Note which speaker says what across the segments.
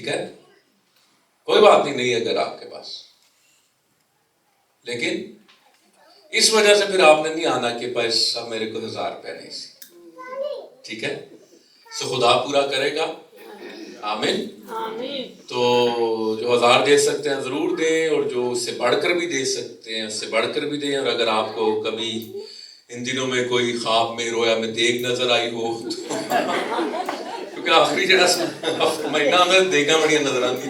Speaker 1: ٹھیک ہے, کوئی بات نہیں اگر آپ کے پاس, لیکن اس وجہ سے پھر آپ نے نہیں آنا کہ پیسہ میرے کو 1000 روپے نہیں سی, ٹھیک ہے. سو خدا پورا کرے گا, آمین. تو جو 1000 دے سکتے ہیں ضرور دیں, اور جو اس سے بڑھ کر بھی دے سکتے ہیں اس سے بڑھ کر بھی دیں. اور اگر آپ کو کبھی ان دنوں میں کوئی خواب میں رویا میں دیکھ نظر آئی ہو تو کیونکہ آخری جڑا مہینہ میں دیکھا بڑی نظر آتی,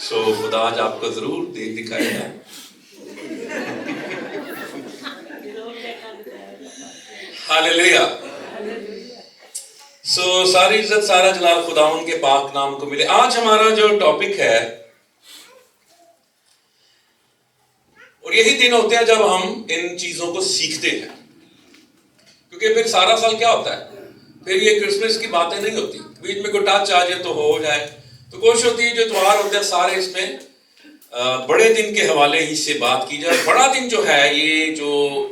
Speaker 1: سو خدا آج آپ کو ضرور دیکھ دکھائے گا. ہاللیلویا. سو ساری عزت سارا جلال خداوند کے پاک نام کو ملے. آج ہمارا جو ٹاپک ہے, اور یہی دن ہوتے ہیں جب ہم ان چیزوں کو سیکھتے ہیں, کیونکہ پھر سارا سال کیا ہوتا ہے, پھر یہ کرسمس کی باتیں نہیں ہوتی, بیچ میں کوئی ٹچ آ جائے تو ہو جائے. تو کوشش ہوتی ہے جو تہوار ہوتے ہیں سارے اس میں بڑے دن کے حوالے ہی سے بات کی جائے. بڑا دن جو ہے, یہ جو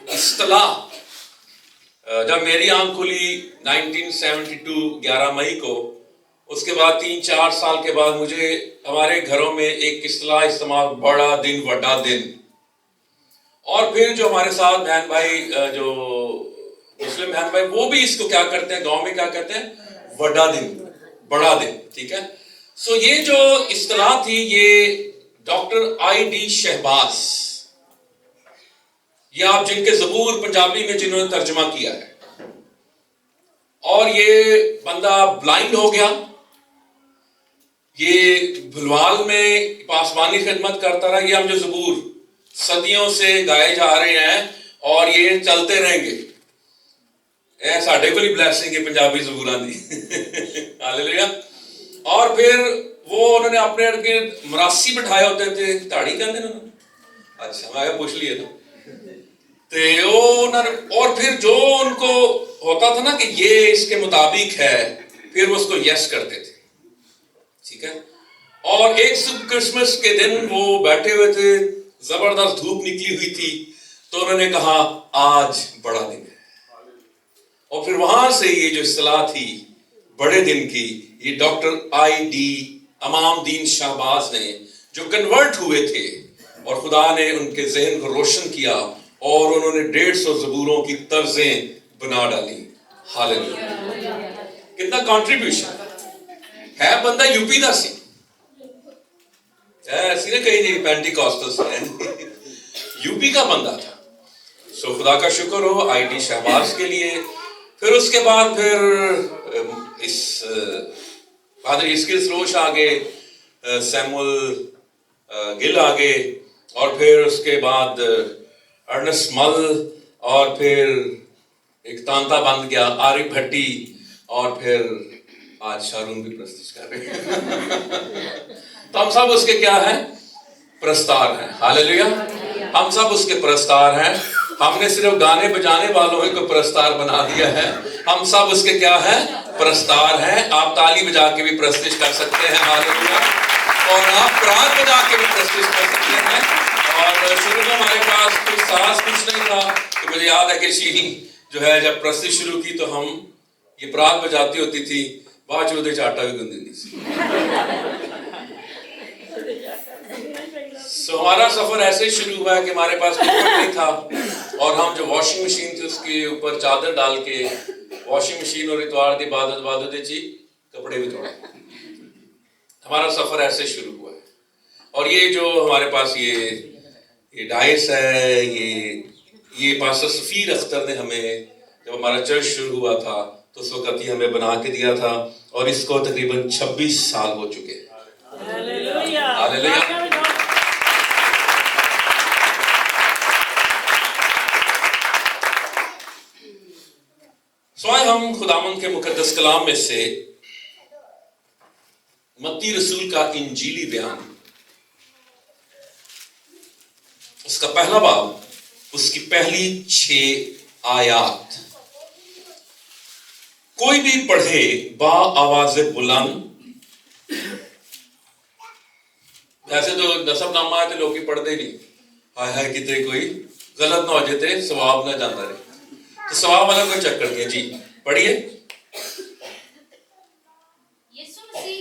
Speaker 1: اصطلاح جب میری آنکھ کھلی 1972 11 مئی کو, اس کے بعد 3-4 سال کے بعد مجھے ہمارے گھروں میں ایک اصطلاح استعمال, بڑا دن وڈا دن. اور پھر جو ہمارے ساتھ بہن بھائی جو مسلم بہن بھائی وہ بھی اس کو کیا کرتے ہیں, گاؤں میں کیا کہتے ہیں, وڈا دن, بڑا دن, ٹھیک ہے. سو یہ جو اصطلاح تھی یہ ڈاکٹر آئی ڈی شہباز, یہ آپ جن کے زبور پنجابی میں جنہوں نے ترجمہ کیا ہے, اور یہ بندہ بلائنڈ ہو گیا, یہ بھلوال میں پاسبانی خدمت کرتا رہا. یہ ہم جو زبور صدیوں سے گائے جا رہے ہیں اور یہ چلتے رہیں گے, اے ساڈے کو ہی بلیسنگ ہے پنجابی زبوراں دی. ہاللیلویا. اور پھر وہ انہوں نے اپنے ارد گرد مراسی بٹھائے ہوتے تھے, داڑھی کہتے ہیں انہوں نے, اچھا میں پوچھ لیے نا. اور پھر جو ان کو ہوتا تھا نا کہ یہ اس کے مطابق ہے, پھر وہ اس کو یس کرتے تھے, ٹھیک ہے. اور ایک صبح کرسمس کے دن وہ بیٹھے ہوئے تھے, زبردست دھوپ نکلی ہوئی تھی, تو انہوں نے کہا آج بڑا دن ہے. اور پھر وہاں سے یہ جو اصطلاح تھی بڑے دن کی, یہ ڈاکٹر آئی ڈی امام الدین شہباز نے جو کنورٹ ہوئے تھے, اور خدا نے ان کے ذہن کو روشن کیا, اور انہوں نے 150 زبوروں کی طرزیں بنا ڈالی. ہاللیلویا. کتنا کنٹریبیوشن ہے. بندہ یو پی دا سی, ایسی نہ کہیں نہیں پینٹی کاسٹل سے, یو پی کا بندہ تھا. سو خدا کا شکر ہو آئی ڈی شہباز کے لیے. پھر اس کے بعد پھر اس فادر اسکل سروش آگے, سیمول گل آگے, اور پھر اس کے بعد ارنس مل, اور پھر ایک تانتا بند گیا عارف بھٹی, اور پھر آج شارون بھی پرستش کر رہے ہیں. تو ہم سب اس کے کیا ہیں, پرستار ہیں. ہاللیلویا. ہم سب اس کے پرستار ہیں. ہم نے صرف گانے بجانے والوں کو پرستار بنا دیا ہے. ہم سب اس کے کیا ہیں, پرستار ہیں. آپ تالی بجا کے بھی پرستش کر سکتے ہیں. ہاللیلویا. اور آپ پرات بجا کے بھی پرستش کر سکتے ہیں. اور شروع میں ہمارے پاس کچھ ساز کچھ نہیں تھا, تو مجھے یاد ہے کہ شیرین جو ہے جب پرستش شروع کی تو ہم یہ پرات بجاتی ہوتی تھی, بعد چودے چاٹا بھی گندی نہیں سی. سو ہمارا سفر ایسے شروع ہوا ہے کہ ہمارے پاس کچھ نہیں تھا, اور ہم جو واشنگ مشین تھی اس کے اوپر چادر ڈال کے واشنگ مشین اور اتوار دی عبادت جی کپڑے بھی دھوئے. ہمارا سفر ایسے شروع ہوا ہے. اور یہ جو ہمارے پاس یہ ڈائس ہے, یہ پاسٹر سفیر اختر نے ہمیں جب ہمارا چرچ شروع ہوا تھا تو اس وقت یہ ہمیں بنا کے دیا تھا, اور اس کو تقریباً 26 سال ہو چکے. ہاللیلویا. سوائے ہم خداوند کے مقدس کلام میں سے متی رسول کا انجیلی بیان, اس کا پہلا باب, اس کی پہلی 6 آیات, کوئی بھی پڑھے با آواز بلند. ایسے تو نصب نامہ ہے تو لوگ ہی پڑھتے نہیں, ہائے ہائے کتنے کوئی غلط نہ ہو جاتے, ثواب نہ جاتا رہے. تو ثواب والا کوئی چکر نہیں. جی پڑھیے.
Speaker 2: یسوع مسیح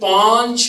Speaker 1: 5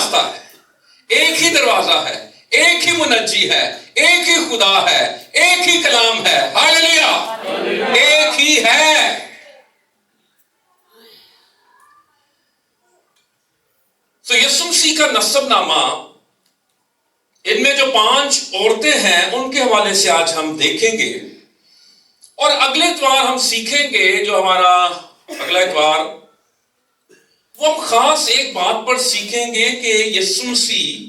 Speaker 1: راستہ ہے, ایک ہی دروازہ ہے, ایک ہی منجی ہے, ایک ہی خدا ہے, ایک ہی کلام ہے. ہاللیلویہ, ایک ہی ہے. تو یسوع مسیح کا نسب نامہ, ان میں جو 5 عورتیں ہیں ان کے حوالے سے آج ہم دیکھیں گے, اور اگلے اتوار ہم سیکھیں گے, جو ہمارا اگلا اتوار, وہ ہم خاص ایک بات پر سیکھیں گے کہ یسوع مسیح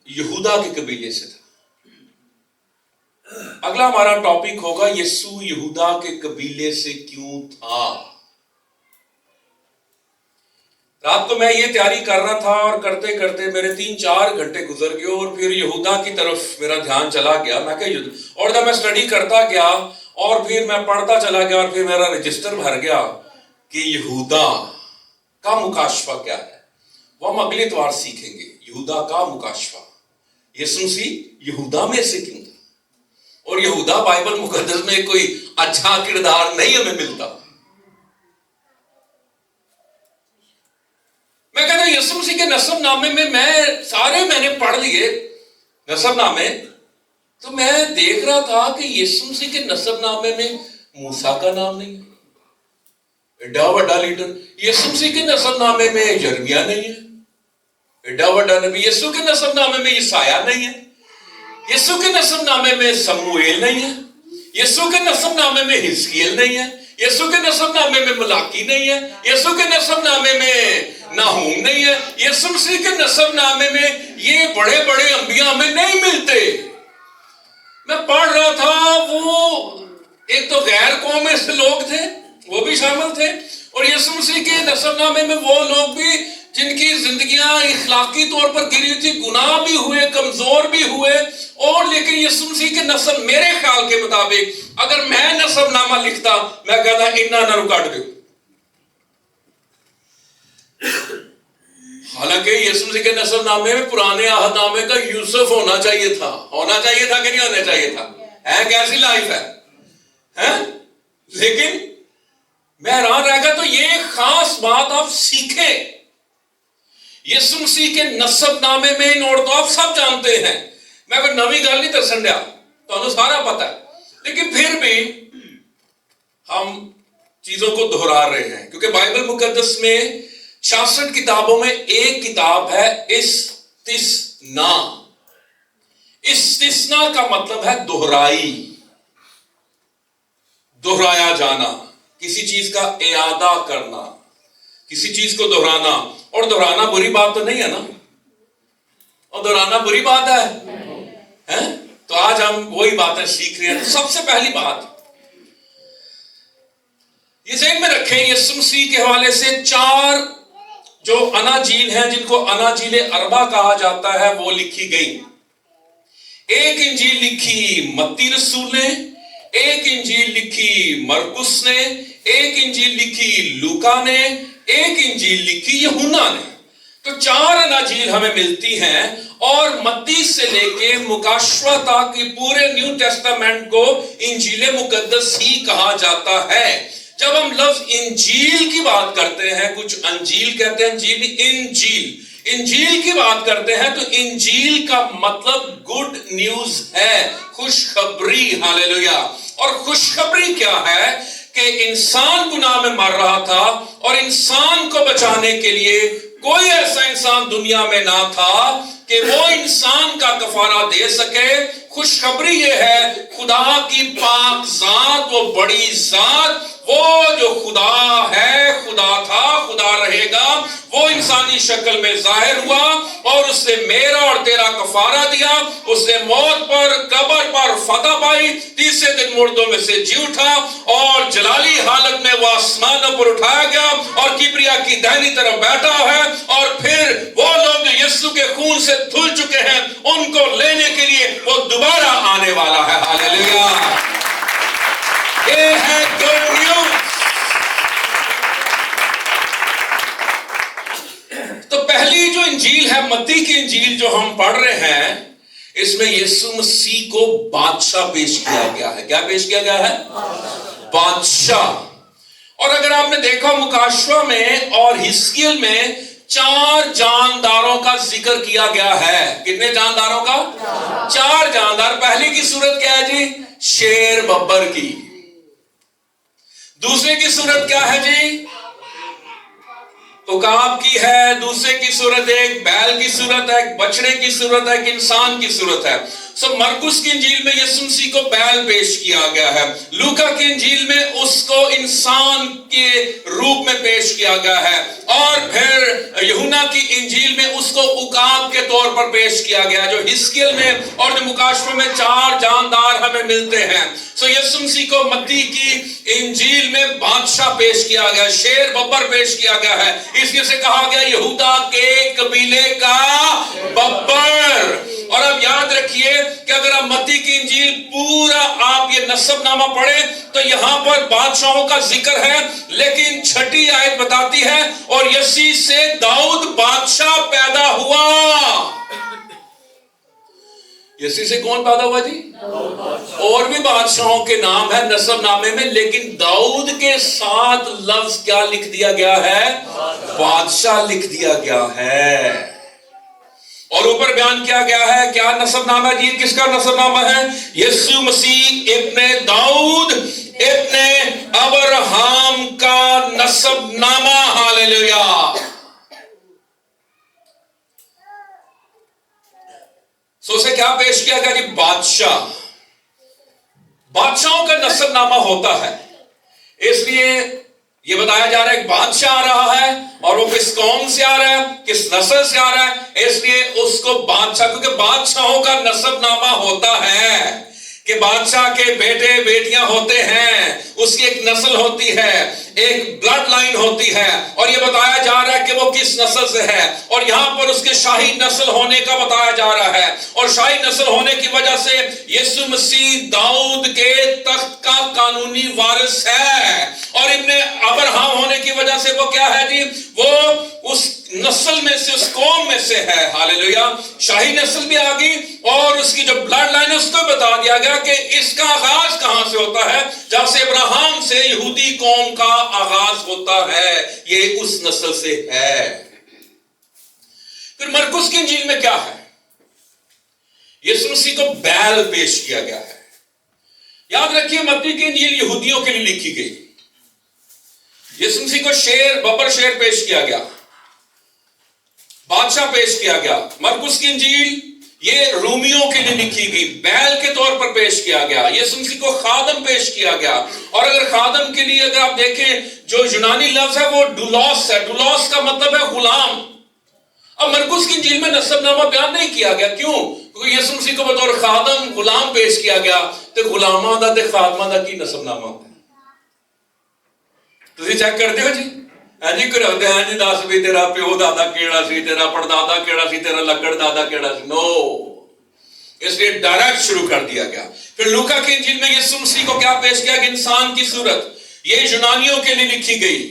Speaker 1: یہودا کے قبیلے سے تھا. اگلا ہمارا ٹاپک ہوگا یسوع یہودا کے قبیلے سے کیوں تھا. رات کو میں یہ تیاری کر رہا تھا اور کرتے کرتے میرے 3-4 گھنٹے گزر گئے, اور پھر یہودا کی طرف میرا دھیان چلا گیا. میں کہ اور جب میں سٹڈی کرتا گیا اور پھر میں پڑھتا چلا گیا, اور پھر میرا رجسٹر بھر گیا کہ یہودا کا مکاشفہ کیا ہے. وہ ہم اگلے اتوار سیکھیں گے, یہودا کا مکاشفہ. یسوع مسیح یہودا میں سے کیوں تھا, اور یہودا بائبل مقدس میں کوئی اچھا کردار نہیں ہمیں ملتا. میں کہتا ہوں یسوع مسیح کے نسب نامے میں میں نے پڑھ لیے نسب نامے, تو میں دیکھ رہا تھا کہ یسوع مسیح کے نسب نامے میں موسیٰ کا نام نہیں ہے, ایڈا بڑا لیڈر. یسوع مسیح کے نسب نامے میں یرمیہ نہیں ہے, ایڈا بڑا نبی. یسوع کے نسب نامے میں یسایہ نہیں ہے. یسوع کے نسب نامے میں سموئیل نہیں ہے. یسوع کے نسب نامے میں حزقیل نہیں ہے. یسوع کے نسب نامے میں ملاکی نہیں ہے. یسوع کے نسب نامے میں ناہوم نہیں ہے. یسوع مسیح کے نسب نامے میں یہ بڑے بڑے انبیاء ہمیں نہیں ملتے. میں پڑھ رہا تھا, وہ ایک تو غیر قوم سے لوگ تھے, وہ بھی شامل تھے, اور یسوع مسیح کے نسب نامے میں وہ لوگ بھی جن کی زندگیاں اخلاقی طور پر گری تھی, گناہ بھی ہوئے, کمزور بھی ہوئے. اور لیکن یسوع مسیح کے نسب, میرے خیال کے مطابق اگر میں نسب نامہ لکھتا, میں کہتا انہاں نہ رکاٹ دے. حالانکہ یسوع مسیح کے نسب نامے میں پرانے عہد نامے کا یوسف ہونا چاہیے تھا کہ نہیں ہونا چاہیے تھا. کیسی لائف ہے. لیکن میں حیران رہ گیا. تو یہ خاص بات آپ سیکھیں. یسوع مسیح کے نسب نامے میں نوٹ تو آپ سب جانتے ہیں, میں کوئی نوی گل نہیں دسن دیا, تو سارا پتہ ہے. لیکن پھر بھی ہم چیزوں کو دہرا رہے ہیں, کیونکہ بائبل مقدس میں 66 کتابوں میں ایک کتاب ہے استثنا. استثنا کا مطلب ہے دہرائی, دہرایا جانا, کسی چیز کا اعادہ کرنا, کسی چیز کو دہرانا. اور دہرانا بری بات تو نہیں ہے نا, اور دہرانا بری بات ہے. تو آج ہم وہی باتیں سیکھ رہے ہیں. سب سے پہلی بات یہ ذہن میں رکھیں, یسوع مسیح کے حوالے سے 4 جو اناجیل ہیں, جن کو اناجیل اربع کہا جاتا ہے, وہ لکھی گئی. ایک انجیل لکھی متی رسول نے, ایک انجیل لکھی مرکس نے, ایک انجیل لکھی لوکا نے, ایک انجیل لکھی یوحنا نے. تو 4 اناجیل ہمیں ملتی ہیں, اور متی سے لے کے مکاشفہ تک کی پورے نیو ٹیسٹامنٹ کو انجیل مقدس ہی کہا جاتا ہے. جب ہم لفظ انجیل کی بات کرتے ہیں, کچھ انجیل کہتے ہیں, انجیل کی بات کرتے ہیں, تو انجیل کا مطلب گڈ نیوز ہے, خوشخبری. ہاللیلویہ. اور خوشخبری کیا ہے کہ انسان گناہ میں مر رہا تھا, اور انسان کو بچانے کے لیے کوئی ایسا انسان دنیا میں نہ تھا کہ وہ انسان کا کفارہ دے سکے. خوشخبری یہ ہے, خدا کی پاک ذات, وہ بڑی ذات, وہ جو خدا ہے, خدا تھا, خدا رہے گا, وہ انسانی شکل میں ظاہر ہوا, اور اس نے میرا اور تیرا کفارہ دیا. اس نے موت پر, قبر پر فتح پائی, تیسرے دن مردوں میں سے جی اٹھا, اور جلالی حالت میں وہ آسمانوں پر اٹھایا گیا, اور کبریا کی دائنی طرف بیٹھا ہے. اور پھر وہ لوگ جو یسوع کے خون سے دھل چکے ہیں, ان کو لینے کے لیے وہ دوبارہ آنے والا ہے. ہاللیلویہ. یہ ہے گڈ نیوز. تو پہلی جو انجیل ہے, متی کی انجیل جو ہم پڑھ رہے ہیں, اس میں یسوع مسیح کو بادشاہ پیش کیا گیا ہے. کیا پیش کیا گیا ہے؟ بادشاہ. اور اگر آپ نے دیکھا مکاشفہ میں اور حزقیل میں 4 جانداروں کا ذکر کیا گیا ہے. کتنے جانداروں کا؟ 4 جاندار. پہلی کی صورت کیا ہے جی؟ شیر ببر کی. دوسرے کی صورت کیا ہے جی؟ عقاب کی ہے. دوسرے کی صورت ایک بیل کی صورت ہے, ایک بچڑے کی صورت ہے, ایک انسان کی صورت ہے. مرکس کی انجیل میں یسوع مسیح کو بیل پیش کیا گیا ہے. لوکا کی انجیل میں اس کو انسان کے روپ میں پیش کیا گیا ہے. اور پھر یوحنا کی انجیل میں اس کو عقاب کے طور پر پیش کیا گیا, جو حزقیل میں اور جو مکاشفہ میں 4 جاندار ہمیں ملتے ہیں. یسوع مسیح کو متی کی انجیل میں بادشاہ پیش کیا گیا, شیر ببر پیش کیا گیا ہے. اس لیے سے کہا گیا یہودا کے قبیلے کا ببر. اور اب یاد رکھیے کہ اگر آپ متی کی انجیل پورا آپ یہ نسب نامہ پڑھیں تو یہاں پر بادشاہوں کا ذکر ہے, لیکن 6 آیت بتاتی ہے اور یسی سے داؤد بادشاہ پیدا ہوا. یسی سے کون پیدا ہوا جی؟ اور بھی بادشاہوں کے نام ہے نسب نامے میں, لیکن داؤد کے ساتھ لفظ کیا لکھ دیا گیا ہے؟ بادشاہ لکھ دیا گیا ہے. اور اوپر بیان کیا گیا ہے کیا نسب نامہ جی؟ کس کا نسب نامہ ہے؟ یسوع مسیح ابن داؤد ابن ابراہم کا نسب نامہ. ہاللیلویا. اسے کیا پیش کیا گیا کہ بادشاہ. بادشاہوں کا نسب نامہ ہوتا ہے, اس لیے یہ بتایا جا رہا ہے کہ بادشاہ آ رہا ہے اور وہ کس قوم سے آ رہا ہے, کس نسل سے آ رہا ہے. اس لیے اس کو بادشاہ, کیونکہ بادشاہوں کا نسب نامہ ہوتا ہے کہ بادشاہ کے بیٹے بیٹیاں ہوتے ہیں, اس کی ایک نسل ہوتی ہے, ایک بلڈ لائن ہوتی ہے, اور یہ بتایا جا رہا ہے کہ وہ کس نسل سے ہے. اور یہاں پر اس کے شاہی نسل ہونے کا بتایا جا رہا ہے, اور شاہی نسل ہونے کی وجہ سے یسوع مسیح داؤد کے تخت کا قانونی وارث ہے. اور ابن ابراہم ہونے کی وجہ سے وہ کیا ہے جی؟ وہ اس نسل میں سے, اس قوم میں سے ہے. ہاللیلویا. شاہی نسل بھی آ گئی اور اس کی جو بلڈ لائن ہے اس کو بتا دیا گیا کہ اس کا آغاز کہاں سے ہوتا ہے, جہاں سے ابراہم سے یہودی قوم کا آغاز ہوتا ہے, یہ اس نسل سے ہے. پھر مرکس کی انجیل میں کیا ہے؟ یسوع مسیح کو بیل پیش کیا گیا ہے. یاد رکھیے متی کی انجیل یہودیوں کے لیے لکھی گئی. یسوع مسیح کو شیر ببر شیر پیش کیا گیا, بادشاہ پیش کیا گیا. مرکس کی انجیل یہ رومیوں کے لیے لکھی گئی, بیل کے طور پر پیش کیا گیا. یسوع مسیح کو خادم پیش کیا گیا. اور اگر خادم کے لیے اگر آپ دیکھیں جو یونانی لفظ ہے وہ ڈولوس ہے. ڈولوس کا مطلب ہے غلام. اب مرکس کی انجیل میں نسب نامہ بیان نہیں کیا گیا. کیوں؟ کیونکہ یسوع مسیح کو بطور خادم غلام پیش کیا گیا. تو غلاماں دا تے خادماں دا کی نسب نامہ ہوتا ہے؟ تسی چیک کرتے ہو جی؟ ہاں جی کراتے ہیں جی, دس بھی تیرا پیو دادا کیڑا سی, تیرا پردادا کیڑا سی, تیرا لکڑ دادا کیڑا سی. نو, اس لیے ڈائریکٹ شروع کر دیا گیا. پھر لوکا کی انجیل میں یسوع مسیح کو کیا پیش کیا کہ انسان کی صورت. یہ یونانیوں کے لیے لکھی گئی,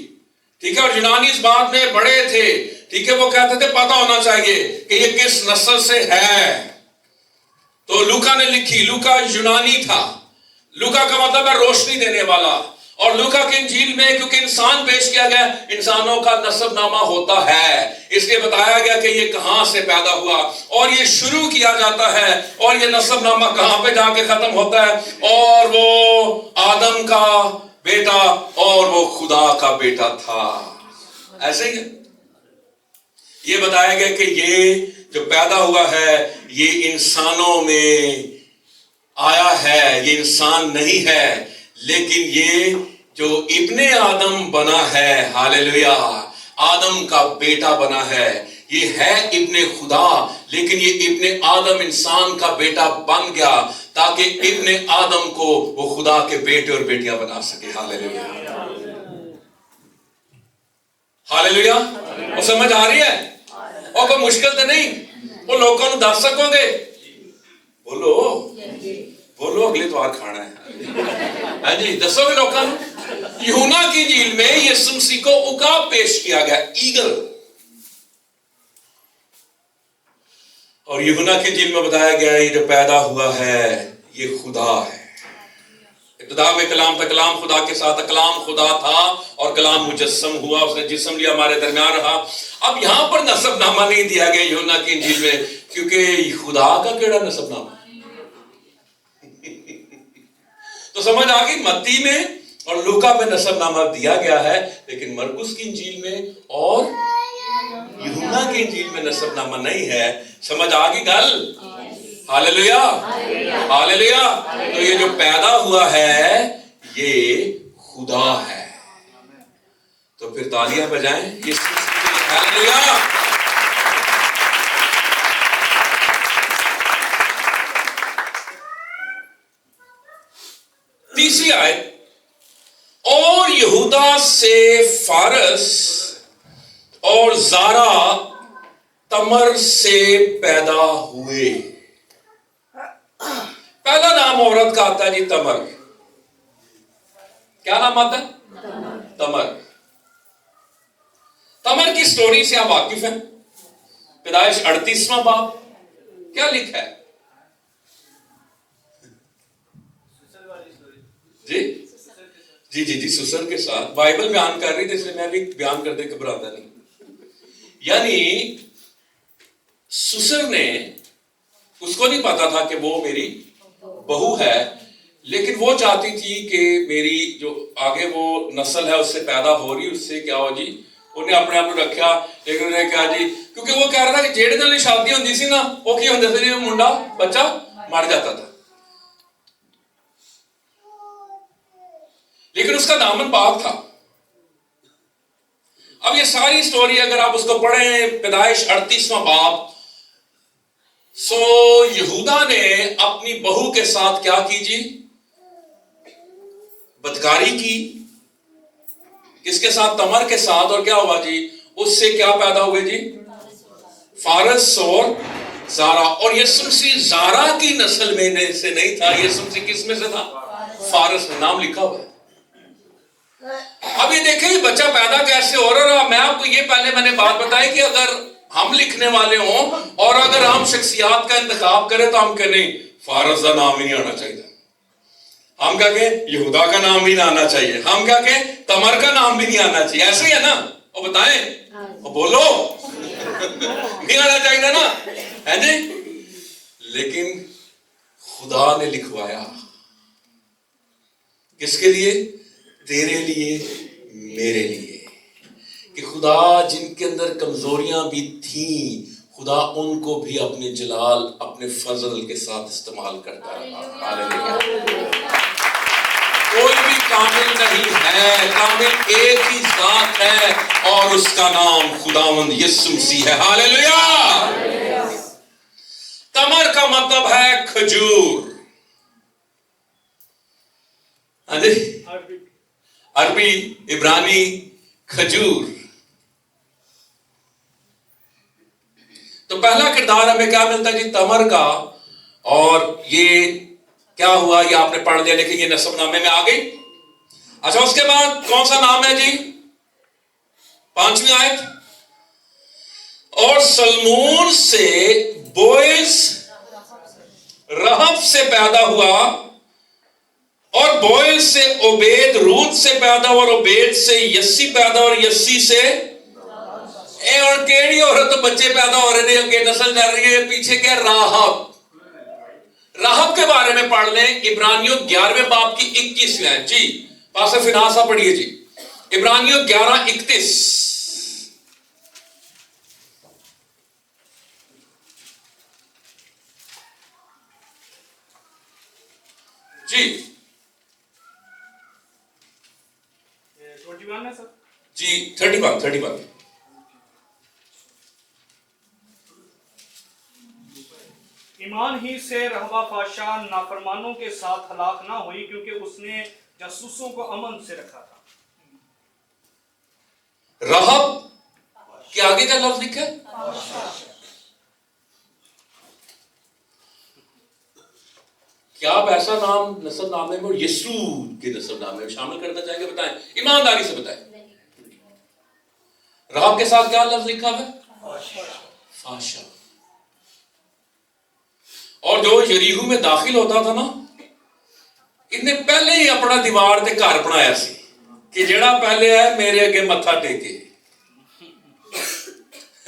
Speaker 1: ٹھیک ہے, اور یونانی اس بات میں بڑے تھے, ٹھیک ہے, وہ کہتے تھے پتہ ہونا چاہیے کہ یہ کس نسل سے ہے. تو لوکا نے لکھی, لوکا یونانی تھا. لوکا کا مطلب ہے روشنی دینے والا. اور لوکا کی انجیل میں کیونکہ انسان پیش کیا گیا, انسانوں کا نسب نامہ ہوتا ہے, اس لیے بتایا گیا کہ یہ کہاں سے پیدا ہوا, اور یہ شروع کیا جاتا ہے, اور یہ نسب نامہ کہاں پہ جا کے ختم ہوتا ہے, اور وہ آدم کا بیٹا اور وہ خدا کا بیٹا تھا. ایسے ہی یہ بتایا گیا کہ یہ جو پیدا ہوا ہے یہ انسانوں میں آیا ہے, یہ انسان نہیں ہے, لیکن یہ جو ابن آدم بنا ہے, ہاللیلویا, آدم کا بیٹا بنا ہے, یہ ہے ابن خدا, لیکن یہ ابن آدم انسان کا بیٹا بن گیا تاکہ ابن آدم کو وہ خدا کے بیٹے اور بیٹیاں بنا سکے. ہاللیلویا, ہاللیلویا. وہ سمجھ آ رہی ہے؟ اور کوئی مشکل تو نہیں, وہ لوگوں کو دس سکو گے. بولو اگلی اتوار کھانا ہے. ہاں جی, دسو گے لوگوں کو. یوحنا کی انجیل میں یسوع مسیح کو عقاب پیش کیا گیا, ایگل. اور یوحنا کی انجیل میں بتایا گیا یہ جو پیدا ہوا ہے یہ خدا ہے. ابتدا میں کلام تھا، کلام خدا کے ساتھ، کلام خدا تھا اور کلام مجسم ہوا، اس نے جسم لیا، ہمارے درمیان رہا۔ اب یہاں پر نسب نامہ نہیں دیا گیا یوحنا کی انجیل میں، کیونکہ خدا کا کیڑا نسب نامہ؟ تو سمجھ آ گئی، متی میں اور لوکا میں نسب نامہ دیا گیا ہے، لیکن مرکز کی انجیل میں اور یوحنا کی انجیل میں نسب نامہ نہیں ہے۔ سمجھ آ گئی گل؟ ہاللیلویا، ہاللیلویا۔ تو یہ جو پیدا ہوا ہے یہ خدا ہے۔ تو پھر تالیاں بجائیں اس ہاللیلویا۔ تیسری آیت، اور یہودا سے فارس اور زارا تمر سے پیدا ہوئے۔ پہلا نام عورت کا آتا ہے جی تمر۔ کیا نام آتا ہے؟ تمر۔ تمر کی سٹوری سے آپ واقف ہیں؟ پیدائش 38واں باب کیا لکھا ہے؟ جی سسر کے ساتھ بائبل بیان کر رہی تھی، اس لیے میں بھی بیان کرتے گھبراتا نہیں۔ یعنی سسر نے، اس کو نہیں پتا تھا کہ وہ میری بہو ہے، لیکن وہ چاہتی تھی کہ میری جو آگے وہ نسل ہے اس سے پیدا ہو رہی، اس سے کیا ہو جی، انہیں اپنے آپ کو رکھا، لیکن انہیں کہا جی، کیونکہ وہ کہہ رہا تھا کہ جیڑے نال شادی ہوندی سی نا، وہ کی ہوندے سی، منڈا بچہ مر جاتا تھا، لیکن اس کا دامن پاک تھا۔ اب یہ ساری سٹوری اگر آپ اس کو پڑھیں، پیدائش 38واں باب، سو یہودا نے اپنی بہو کے ساتھ کیا کی جی؟ بدکاری کی۔ کس کے ساتھ؟ تمر کے ساتھ۔ اور کیا ہوا جی؟ اس سے کیا پیدا ہوئے جی؟ فارس اور زارا۔ اور یسوع مسیح زارا کی نسل میں سے نہیں تھا، یسوع مسیح کس میں سے تھا؟ فارس میں، نام لکھا ہوا ہے۔ اب یہ دیکھیں یہ بچہ پیدا کیسے ہو رہا۔ میں آپ کو یہ پہلے میں نے بات بتائی کہ اگر ہم لکھنے والے ہوں اور اگر ہم شخصیات کا انتخاب کریں تو ہم کہیں نہیں، فارس کا نام ہی نہیں آنا چاہیے، ہم کیا کہیں یہودا کا نام بھی نہ آنا چاہیے، ہم کیا کہیں تمر کا نام بھی نہیں آنا چاہیے، ایسے ہی ہے نا؟ اور بتائیں، اور بولو نہیں آنا چاہیے نا، ہے جی؟ لیکن خدا نے لکھوایا، کس کے لیے؟ تیرے لیے، میرے لیے، کہ خدا جن کے اندر کمزوریاں بھی تھیں، خدا ان کو بھی اپنے جلال، اپنے فضل کے ساتھ استعمال کرتا رہا۔ کوئی بھی کامل نہیں ہے، کامل ایک ہی ذات ہے اور اس کا نام خداوند یسوع مسیح ہے۔ ہاللیلویا۔ تمر کا مطلب ہے کھجور، ہاں جی، عربی عبرانی کھجور۔ تو پہلا کردار ہمیں کیا ملتا ہے جی؟ تمر کا۔ اور یہ کیا ہوا یہ آپ نے پڑھ لیا، لیکن یہ نسب نامے میں آ گئی۔ اچھا، اس کے بعد کون سا نام ہے جی؟ 5ویں آیت، اور سلمون سے بوئز رہب سے پیدا ہوا، اور بوئز سے عبید روت سے پیدا ہوا، اور عبید سے یسی پیدا ہوا، اور یسی سے اور کیڑی عورت تو بچے پیدا ہو رہے ہیں، نسل جا رہی ہے، پیچھے کیا؟ راہب۔ راہب کے بارے میں پڑھ لیں، عبرانیوں 11ویں باب کی 21ویں آیت جی، پاسر فناسا پڑھیے جی، عبرانیوں 11:31 جی
Speaker 3: 21 ہے سر
Speaker 1: جی 31
Speaker 3: ایمان ہی سے رہبہ فاشا نافرمانوں کے ساتھ ہلاک نہ ہوئی، کیونکہ اس نے جاسوسوں کو امن سے رکھا تھا۔
Speaker 1: رہب کے آگے کا لفظ لکھا ہے کیا آپ ایسا نام نسب نامے میں اور یسوع کے نسب نامے میں شامل کرنا چاہیں گے؟ بتائیں، ایمانداری سے بتائیں۔ رہب کے ساتھ کیا لفظ لکھا ہے؟ فاشا۔ اور جو یریحو میں داخل ہوتا تھا نا، ਇਹਨੇ ਪਹਿਲੇ ਹੀ ਆਪਣਾ ਦੀਵਾਰ ਤੇ ਘਰ ਬਣਾਇਆ ਸੀ ਕਿ ਜਿਹੜਾ ਪਹਿਲੇ ਹੈ ਮੇਰੇ ਅੱਗੇ ਮੱਥਾ ਟੇਕੇ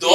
Speaker 1: 2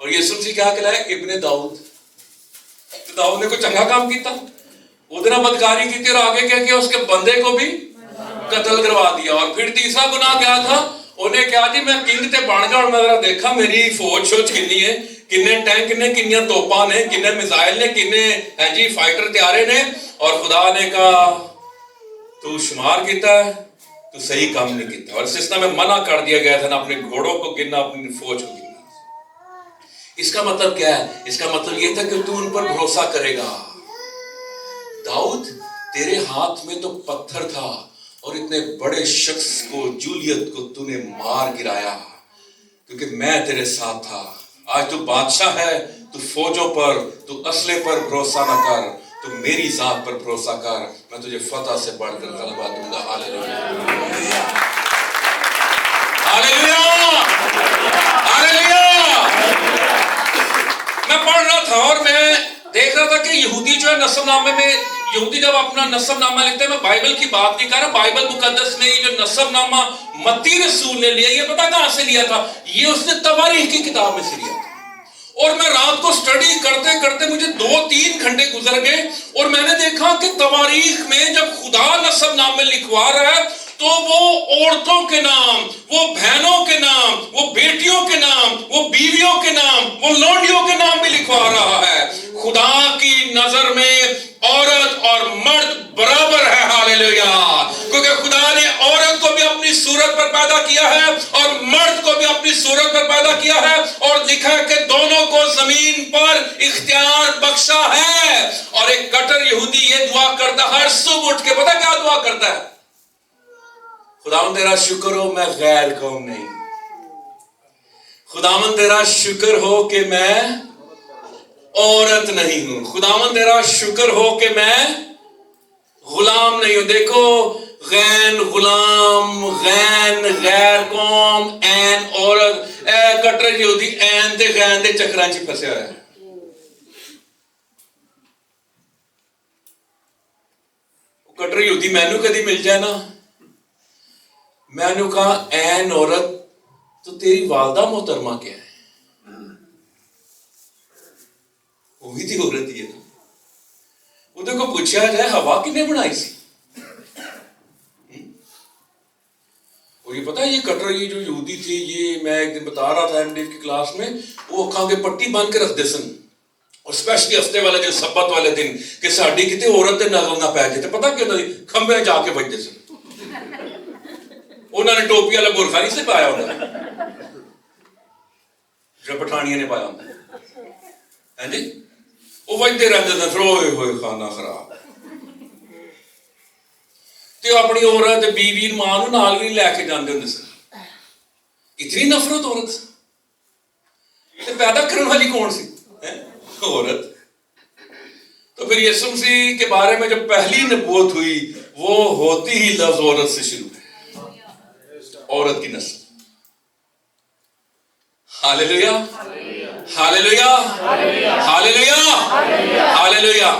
Speaker 1: اور یسوع مسیح کیا کہلایا؟ ابن داؤد. تو داؤد نے کوئی چنگا کام کیتا؟ ادھر بدکاری کی تھی اور آگے کیا کیا؟ اس کے بندے کو بھی قتل کروا دیا. اور پھر تیسرا گناہ کیا تھا؟ انہیں کیا جی میں کنگ تے بن گیا اور میں ذرا دیکھا میری فوج شوج کنی ہے, کنے ٹینک نے, کنیاں توپاں نے, کنے میزائل نے, کنے ہیں جی فائٹر تیارے نے. اور خدا نے کہا تو شمار کیتا ہے, تو صحیح کام نہیں کیتا. اور سلسلہ میں منع کر دیا گیا تھا نہ اپنے گھوڑوں کو گننا, اپنی فوج کو گننا. اس کا مطلب کیا ہے؟ اس کا مطلب یہ تھا کہ تو ان پر بھروسہ کرے گا. داؤد تیرے ہاتھ میں تو پتھر تھا اور اتنے بڑے شخص کو, جولیت کو تو نے مار گرایا کیونکہ میں تیرے ساتھ تھا. آج تو بادشاہ ہے, تو فوجوں پر, تو اسلحے پر بھروسہ نہ کر, تو میری ذات پر بھروسہ کر. میں تجھے فتح سے بڑھ کر غلبہ دوں گا. ہاللیلویا, ہاللیلویا, ہاللیلویا. میں پڑھ رہا تھا اور میں دیکھ رہا تھا کہ یہودی جو ہے نسب نامے میں, یہودی جب اپنا نسب نامہ لکھتے ہیں, میں بائبل کی بات نہیں کر رہا, بائبل مقدس میں یہ جو نسب نامہ متی رسول نے لیا, یہ پتا کہاں سے لیا تھا؟ یہ اس نے تواریخ کی کتاب میں سے لیا تھا. اور میں رات کو سٹڈی کرتے کرتے مجھے 2-3 گھنٹے گزر گئے اور میں نے دیکھا کہ تواریخ میں جب خدا نسب نامے لکھوا رہا ہے تو وہ عورتوں کے نام, وہ بہنوں کے نام, وہ بیٹیوں کے نام, وہ بیویوں کے نام, وہ لونڈیوں کے نام بھی لکھوا رہا ہے. خدا کی نظر میں عورت اور مرد برابر ہے. ہاللیلویا, کیونکہ خدا نے عورت کو بھی اپنی صورت پر پیدا کیا ہے اور مرد کو بھی اپنی صورت پر پیدا کیا ہے, اور لکھا ہے کہ دونوں کو زمین پر اختیار بخشا ہے. اور ایک کٹر یہودی یہ دعا کرتا ہر صبح اٹھ کے, پتہ کیا دعا کرتا ہے؟ خداوند تیرا شکر ہو میں غیر قوم نہیں, خداوند تیرا شکر ہو کہ میں عورت نہیں ہوں, خداوند تیرا شکر ہو کہ میں غلام نہیں ہوں. دیکھو, غین غلام, غین غیر قوم, این عورت. اے کٹر یہودی این تے غین دے چکراں چ پھسیا ہوا ہے. کٹر یہودی مینوں کدی مل جائے نا, میں نے کہا این عورت تو تیری والدہ محترمہ کیا ہے؟ وہی تھی عورت ہی ہے نا. وہ کو پوچھا جائے ہوا کنے بنائی سی؟ اور یہ پتا, یہ کٹر, یہ جو یہودی تھی, یہ میں ایک دن بتا رہا تھا ایم ڈی کی کلاس میں, وہ اکھاں کے پٹی باندھ کے رکھتے سن, اور اسپیشلی ہفتے والے دن, سبت والے دن, کہ ساڈی کتے عورت دے نظر نہ پے جاتے. پتا کیوں نہیں؟ کھمبے جا کے بجتے سن. انہوں نے ٹوپی والا برقع نہیں سے پایا ہوتا جو پٹھانیاں نے پایا ہوتا ہے جی, وہ بجتے رہتے تھے. پھر ہوئے ہوئے خانہ خراب. تو اپنی عورت بیوی ماں نو نال بھی لے کے جاندے ہوندے سن. اتنی نفرت عورت سے. تے پیدا کرنے والی کون سی؟ عورت. تو پھر یسوع مسیح کے بارے میں جب پہلی نبوت ہوئی, وہ ہوتی ہی لفظ عورت سے شروع ہے, عورت کی نسل. ہاللیلویا, ہاللیلویا, ہاللیلویا, ہاللیلویا.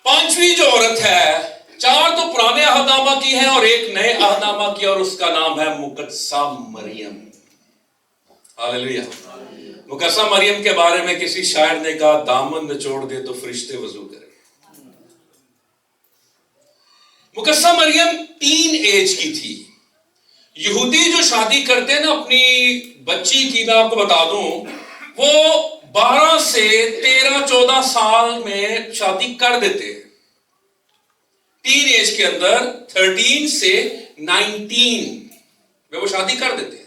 Speaker 1: پانچویں جو عورت ہے, 4 تو پرانے عہد نامہ کی ہیں اور ایک نئے عہد نامہ کی, اور اس کا نام ہے مقدسہ مریم. ہاللیلویا. مقدسہ مریم کے بارے میں کسی شاعر نے کہا, دامن نچوڑ دے تو فرشتے وضو کرے. مقدسہ مریم ٹین ایج کی تھی. یہودی جو شادی کرتے ہیں نا اپنی بچی کی, میں آپ کو بتا دوں, وہ 12 سے 13-14 سال میں شادی کر دیتے ہیں. ٹین ایج کے اندر 13 سے 19 میں وہ شادی کر دیتے ہیں.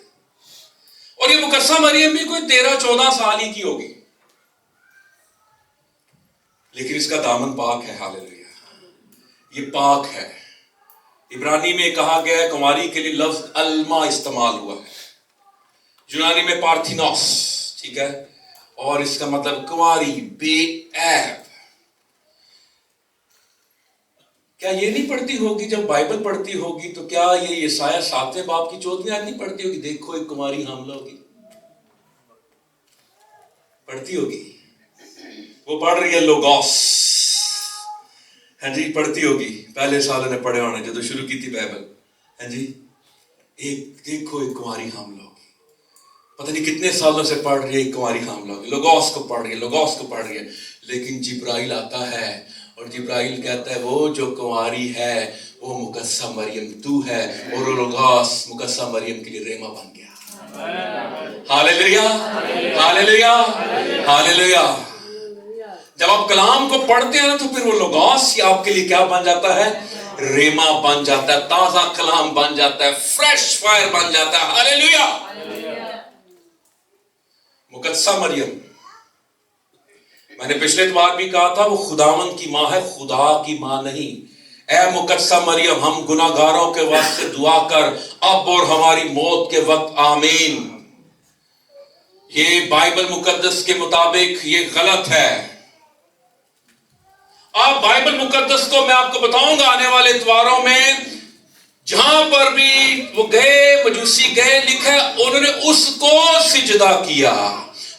Speaker 1: اور یہ مقدسہ مریم بھی کوئی 13-14 سال ہی کی ہوگی, لیکن اس کا دامن پاک ہے. ہاللیلویا, یہ پاک ہے. عبرانی میں کہا گیا ہے, کماری کے لیے لفظ الما استعمال ہوا ہے, یونانی میں پارتھینوس, ٹھیک ہے, اور اس کا مطلب کماری, بے عیب. کیا یہ نہیں پڑھتی ہوگی جب بائبل پڑھتی ہوگی تو کیا یہ یسایہ 7 باب کی 14ویں آیت نہیں پڑھتی ہوگی, دیکھو ایک کماری حاملہ ہوگی؟ پڑھتی ہوگی. وہ پڑھ رہی ہے لوگوس, ہاں جی, پڑھتی ہوگی. پہلے سال نے پڑھے ہونے جب شروع کی تھی بائبل. ہاں جی, ایک دیکھو ایک کماری حاملہ ہوگی. پتہ نہیں کتنے سالوں سے پڑھ رہی ہے کنواری حاملہ لوگوس کو پڑھ رہی ہے لیکن جبرائیل آتا ہے اور جبرائیل کہتا ہے وہ جو کنواری ہے وہ مقدسہ مریم تو ہے، اور وہ لوگوس مقدسہ مریم کے لیے ریما بن گیا۔ ہاللیلویا ہاللیلویا ہاللیلویا۔ جب آپ کلام کو پڑھتے ہیں تو پھر وہ لوگوس آپ کے لیے کیا بن جاتا ہے؟ ریما بن جاتا ہے، تازہ کلام بن جاتا ہے، فریش فائر بن جاتا ہے۔ ہاللیلویا۔ مقدسہ مریم، میں نے پچھلے اتوار بھی کہا تھا وہ خداوند کی ماں ہے، خدا کی ماں نہیں۔ اے مقدسہ مریم، ہم گناہگاروں کے واسطے دعا کر اب اور ہماری موت کے وقت، آمین۔ یہ بائبل مقدس کے مطابق یہ غلط ہے۔ آپ بائبل مقدس کو میں آپ کو بتاؤں گا آنے والے اتواروں میں، جہاں پر بھی وہ گئے مجوسی گئے، لکھا ہے انہوں نے اس کو سجدہ کیا۔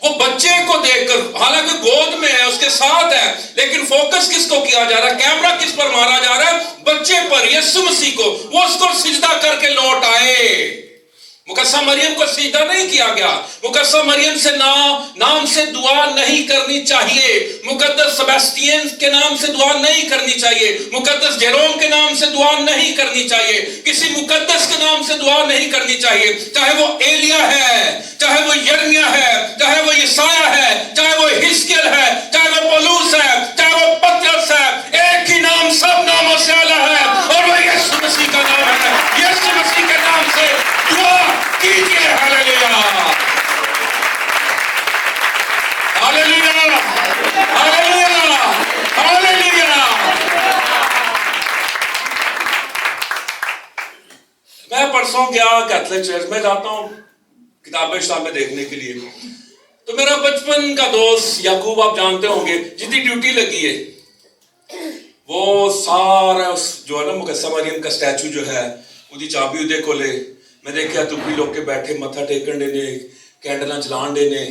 Speaker 1: وہ بچے کو دیکھ کر، حالانکہ گود میں ہے، اس کے ساتھ ہے، لیکن فوکس کس کو کیا جا رہا ہے؟ کیمرہ کس پر مارا جا رہا ہے؟ بچے پر، یسوع مسیح کو۔ وہ اس کو سجدہ کر کے لوٹ آئے۔ مقدسہ مریم کو سجدہ نہیں کیا گیا۔ مقدسہ مریم سے نام سے دعا نہیں کرنی چاہیے۔ مقدس سیباسٹین کے نام سے دعا نہیں کرنی چاہیے۔ مقدس جیروم کے نام سے دعا نہیں کرنی چاہیے۔ کسی مقدس کے نام سے دعا نہیں کرنی چاہیے، چاہے وہ ایلیا ہے، چاہے وہ یرمیا ہے، چاہے وہ یسایہ ہے، چاہے وہ حزقیل ہے، چاہے وہ پولس ہے، چاہے وہ پطرس ہے۔ ایک ہی نام سب ناموں سے اعلیٰ ہے اور وہ یسوع مسیح کا نام ہے۔ یسوع مسیح کے نام سے دعا کیجئے۔ ہاللیلویا ہاللیلویا ہاللیلویا ہاللیلویا۔ میں پرسوں گیا کیتھولک چرچ میں، جاتا ہوں کتابیں شتابیں دیکھنے کے لیے، تو میرا بچپن کا دوست یعقوب، آپ جانتے ہوں گے، جتنی ڈیوٹی لگی ہے وہ سارا جو ہے نا مقدسہ مریم کا سٹیچو جو ہے وہ چابی ادے کو لے، میں دیکھا تو بھی لوگ کے بیٹھے متھا ٹیکن دینے، کینڈلاں جلان دینے،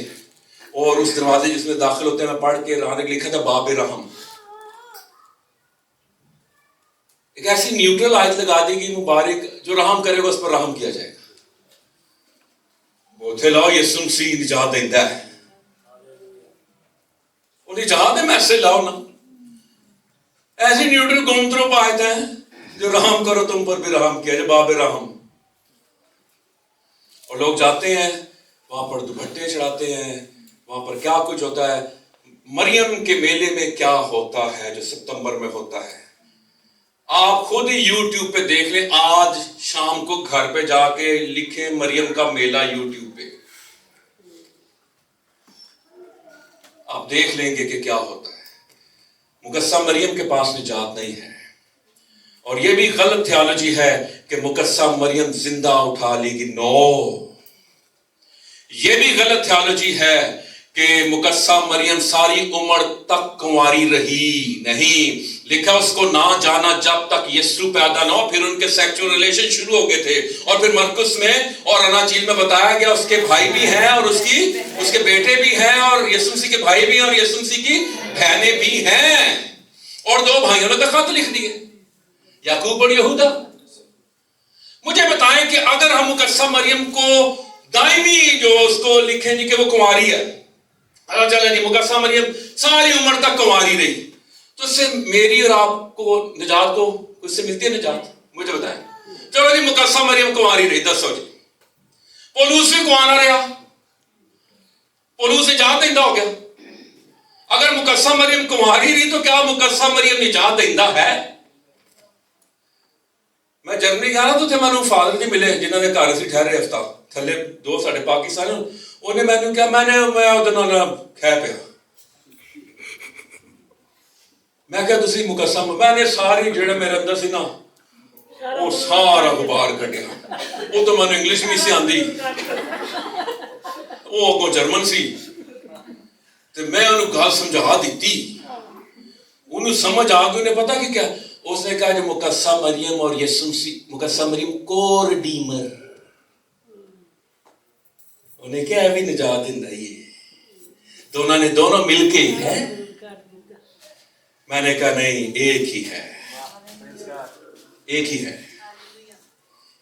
Speaker 1: اور اس دروازے جس میں داخل ہوتے ہیں میں پڑھ کے راہ لکھا تھا باب رحم۔ ایک ایسی نیوٹرل آیت لگا دی کہ مبارک جو رحم کرے گا اس پر رحم کیا جائے گا۔ وہ تھے لاؤ یسوع مسیح نجات دیندا ہے، وہ نجات ہے میسج لاؤ نا۔ ایسی نیوٹرل گومتروں پہ آیت ہیں جو رحم کرو تم پر بھی رحم کیا جائے، باب رحم۔ اور لوگ جاتے ہیں وہاں پر دوپٹے چڑھاتے ہیں، وہاں پر کیا کچھ ہوتا ہے۔ مریم کے میلے میں کیا ہوتا ہے جو ستمبر میں ہوتا ہے، آپ خود ہی یوٹیوب پہ دیکھ لیں۔ آج شام کو گھر پہ جا کے لکھیں مریم کا میلہ یوٹیوب پہ، آپ دیکھ لیں گے کہ کیا ہوتا ہے۔ مقدسہ مریم کے پاس نجات نہیں ہے، اور یہ بھی غلط تھیالوجی ہے کہ مقدسہ مریم زندہ اٹھا لے گی۔ نو، یہ بھی غلط تھیالوجی ہے کہ مقدسہ مریم ساری عمر تک کنواری رہی۔ نہیں، لکھا اس کو نہ جانا جب تک یسوع پیدا نہ ہو۔ پھر ان کے سیکچول ریلیشن شروع ہو گئے تھے، اور پھر مرکس میں اور اناجیل میں بتایا گیا اس کے بھائی بھی ہیں اور اس کے بیٹے بھی ہیں، اور یسوع مسیح کے بھائی بھی ہیں اور یسوع مسیح کی بہنیں بھی ہیں، اور دو بھائیوں نے تو خط لکھ دیے، یعقوب اور یہودا۔ مجھے بتائیں کہ اگر ہم مقدسہ مریم کو دائمی جو اس کو لکھیں جی کہ وہ کنواری ہے، اللہ چلے جی مقدسہ مریم ساری عمر تک کنواری رہی، تو اس سے میری اور آپ کو نجات کو اس سے ملتی ہے نجات؟ مجھے بتائیں۔ چلو جی مقدسہ مریم کنواری رہی، دسو جی پولوس بھی کنوارا رہا، پولوس نجات دہندہ ہو گیا۔ اگر مقدسہ مریم کنواری رہی تو کیا مقدسہ مریم نجات دہندہ ہے؟ میں جرمنی گیا نا تو تھے میں فادر جی ملے جنہوں نے گھر سے ٹھہرے ہفتہ تھلے دو ساڑھے پاکستان، انہیں میں نے کیا میں کھہ پیا، میں کیا تسی مقدسہ میں نے ساری جڑے میرے اندر سی نا وہ سارا غبار کٹیا۔ وہ تو میں نے انگلش بھی سی آندی، وہ اگوں جرمن سی، تو میں انہوں گل سمجھا دیتی، انہوں سمجھ آ گئی، انہیں پتا کہ کیا اس نے کہا جو مقدسہ مریم اور یسوع مسیح، مقدسہ مریم کو ریڈیمر، انہیں کیا ہے بھی نجات دن رہی ہے، دونوں مل کے ہی ہے۔ میں نے کہا نہیں، ایک ہی ہے، ایک ہی ہے،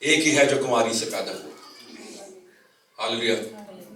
Speaker 1: ایک ہی ہے جو کنواری سے پیدا ہوا۔ ہاللیلویا۔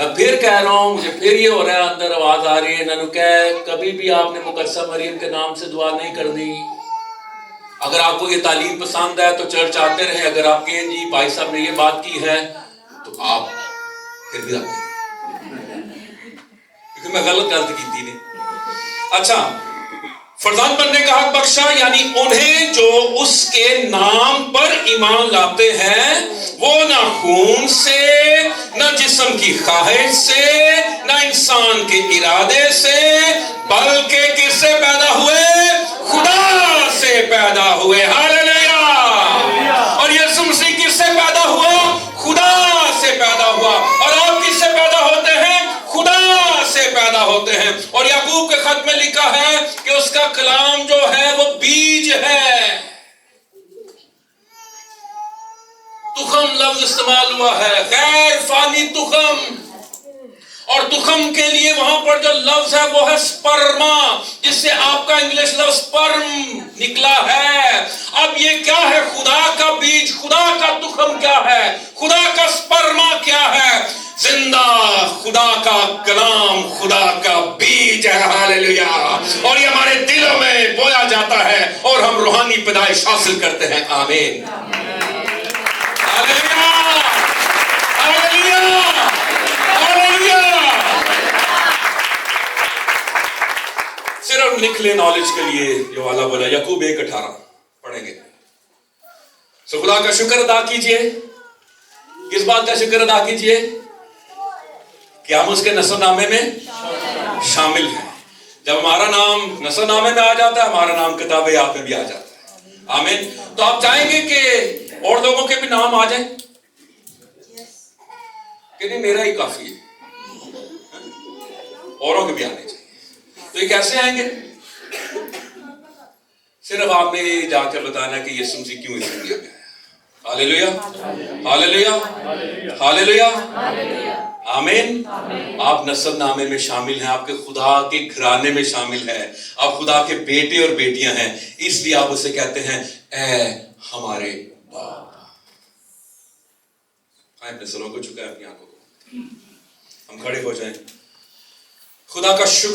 Speaker 1: میں پھر کہہ رہا ہوں, مجھے پھر یہ ہو رہا ہے, اندر آواز آ رہی ہے, انہوں نے کہا کبھی بھی آپ نے مقدسہ مریم کے نام سے دعا نہیں کرنی. اگر آپ کو یہ تعلیم پسند ہے تو چرچ آتے رہیں, اگر آپ کہیں جی بھائی صاحب نے یہ بات کی ہے تو آپ پھر بھی آتے ہیں, کیونکہ میں غلط کی تھی. اچھا, فرزند بننے کا حق بخشا, یعنی انہیں جو اس کے نام پر ایمان لاتے ہیں وہ نہ خون سے, نہ جسم کی خواہش سے, نہ انسان کے ارادے سے, بلکہ کس سے پیدا ہوئے؟ خدا سے پیدا ہوئے. ہاللیلویا. اور یسوع مسیح کس سے پیدا ہوا؟ خدا سے پیدا ہوا. اور آپ کس سے پیدا ہوتے ہیں؟ خدا سے پیدا ہوتے ہیں. اور یعقوب کے خط میں لکھا ہے کہ اس کا کلام جو ہے وہ بیج ہے. تخم لفظ استعمال ہوا ہے, غیر فانی تخم. اور تخم کے لیے وہاں پر جو لفظ ہے وہ ہے سپرما, جس سے آپ کا انگلش لفظ سپرم نکلا ہے. اب یہ کیا ہے؟ خدا کا بیج, خدا کا تخم کیا ہے, خدا کا سپرما کیا ہے؟ زندہ خدا کا کلام, خدا کا بیج ہے. ہاللیلویا. اور یہ ہمارے دلوں میں بویا جاتا ہے اور ہم روحانی پیدائش حاصل کرتے ہیں. آمین. ہاللیلویا. ہاللیلویا. ہاللیلویا. صرف لکھ لیں نالج کے لیے جو والا بولا, یعقوب 1:18 پڑھیں گے. سو خدا کا شکر ادا کیجئے. کس بات کا شکر ادا کیجئے؟ کہ ہم اس کے نسب نامے میں شامل ہیں. جب ہمارا نام نسب نامے میں آ جاتا ہے, ہمارا نام کتاب یاد میں بھی آ جاتا ہے. آمین. تو آپ چاہیں گے کہ اور لوگوں کے بھی نام آ جائیں کہ نہیں میرا ہی کافی ہے, اوروں کے بھی آنے چاہیے. تو یہ کیسے آئیں گے؟ صرف آپ نے جا کر بتانا کہ یسوع مسیح کیوں اس دنیا میں آیا. ہاللیلویا. ہاللیلویا. ہاللیلویا. آمین. آپ نسب نامے میں شامل ہیں, آپ کے خدا کے گھرانے میں شامل ہیں, آپ خدا کے بیٹے اور بیٹیاں ہیں. اس لیے آپ اسے کہتے ہیں اے ہمارے باپ. اپنے سروں کو جھکائیں, اپنی آنکھوں کو, ہم کھڑے ہو جائیں. خدا کا شکر.